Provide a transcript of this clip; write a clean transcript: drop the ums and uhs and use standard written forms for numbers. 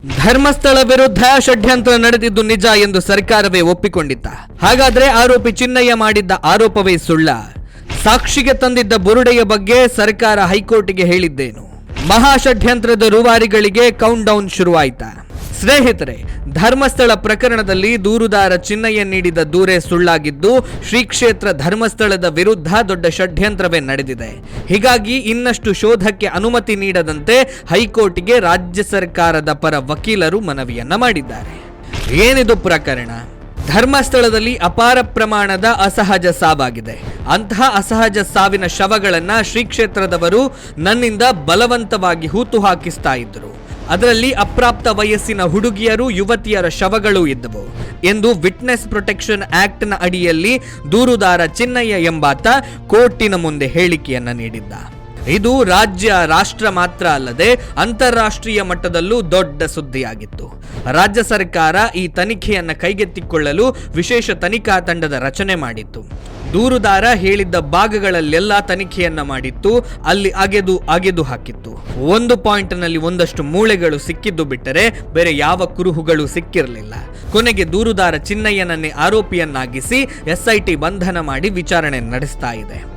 ಧರ್ಮಸ್ಥಳ ವಿರುದ್ಧ ಷಡ್ಯಂತ್ರ ನಡೆದಿದ್ದು ನಿಜ ಎಂದು ಸರ್ಕಾರವೇ ಒಪ್ಪಿಕೊಂಡಿತ್ತ. ಹಾಗಾದ್ರೆ ಆರೋಪಿ ಚಿನ್ನಯ್ಯ ಮಾಡಿದ್ದ ಆರೋಪವೇ ಸುಳ್ಳ? ಸಾಕ್ಷಿಗೆ ತಂದಿದ್ದ ಬುರುಡೆಯ ಬಗ್ಗೆ ಸರ್ಕಾರ ಹೈಕೋರ್ಟ್ಗೆ ಹೇಳಿದ್ದೇನು? ಮಹಾ ಷಡ್ಯಂತ್ರದ ರೂವಾರಿಗಳಿಗೆ ಕೌಂಟ್ ಡೌನ್ ಶುರುವಾಯಿತಾ? ಸ್ನೇಹಿತರೆ, ಧರ್ಮಸ್ಥಳ ಪ್ರಕರಣದಲ್ಲಿ ದೂರುದಾರ ಚಿನ್ನಯ್ಯ ನೀಡಿದ ದೂರೇ ಸುಳ್ಳಾಗಿದ್ದು ಶ್ರೀ ಕ್ಷೇತ್ರ ಧರ್ಮಸ್ಥಳದ ವಿರುದ್ಧ ದೊಡ್ಡ ಷಡ್ಯಂತ್ರವೇ ನಡೆದಿದೆ. ಹೀಗಾಗಿ ಇನ್ನಷ್ಟು ಶೋಧಕ್ಕೆ ಅನುಮತಿ ನೀಡದಂತೆ ಹೈಕೋರ್ಟ್ಗೆ ರಾಜ್ಯ ಸರ್ಕಾರದ ಪರ ವಕೀಲರು ಮನವಿಯನ್ನ ಮಾಡಿದ್ದಾರೆ. ಏನಿದು ಪ್ರಕರಣ? ಧರ್ಮಸ್ಥಳದಲ್ಲಿ ಅಪಾರ ಪ್ರಮಾಣದ ಅಸಹಜ ಸಾವಾಗಿದೆ. ಅಂತಹ ಅಸಹಜ ಸಾವಿನ ಶವಗಳನ್ನ ಶ್ರೀ ಕ್ಷೇತ್ರದವರು ನನ್ನಿಂದ ಬಲವಂತವಾಗಿ ಹೂತು ಹಾಕಿಸ್ತಾ ಇದ್ರು. ಅದರಲ್ಲಿ ಅಪ್ರಾಪ್ತ ವಯಸ್ಸಿನ ಹುಡುಗಿಯರು, ಯುವತಿಯರ ಶವಗಳು ಇದ್ದವು ಎಂದು ವಿಟ್ನೆಸ್ ಪ್ರೊಟೆಕ್ಷನ್ ಆಕ್ಟ್ ನ ಅಡಿಯಲ್ಲಿ ದೂರುದಾರ ಚಿನ್ನಯ್ಯ ಎಂಬಾತ ಕೋರ್ಟಿನ ಮುಂದೆ ಹೇಳಿಕೆಯನ್ನ ನೀಡಿದ್ದ. ಇದು ರಾಜ್ಯ, ರಾಷ್ಟ್ರ ಮಾತ್ರ ಅಲ್ಲದೆ ಅಂತಾರಾಷ್ಟ್ರೀಯ ಮಟ್ಟದಲ್ಲೂ ದೊಡ್ಡ ಸುದ್ದಿಯಾಗಿತ್ತು. ರಾಜ್ಯ ಸರ್ಕಾರ ಈ ತನಿಖೆಯನ್ನ ಕೈಗೆತ್ತಿಕೊಳ್ಳಲು ವಿಶೇಷ ತನಿಖಾ ತಂಡದ ರಚನೆ ಮಾಡಿತ್ತು. ದೂರುದಾರ ಹೇಳಿದ್ದ ಭಾಗಗಳಲ್ಲೆಲ್ಲ ತನಿಖೆಯನ್ನ ಮಾಡಿತ್ತು. ಅಲ್ಲಿ ಅಗೆದು ಹಾಕಿತ್ತು. ಒಂದು ಪಾಯಿಂಟ್ನಲ್ಲಿ ಒಂದಷ್ಟು ಮೂಳೆಗಳು ಸಿಕ್ಕಿದ್ದು ಬಿಟ್ಟರೆ ಬೇರೆ ಯಾವ ಕುರುಹುಗಳು ಸಿಕ್ಕಿರಲಿಲ್ಲ. ಕೊನೆಗೆ ದೂರುದಾರ ಚಿನ್ನಯ್ಯನನ್ನೇ ಆರೋಪಿಯನ್ನಾಗಿಸಿ SIT ಬಂಧನ ಮಾಡಿ ವಿಚಾರಣೆ ನಡೆಸ್ತಾ ಇದೆ.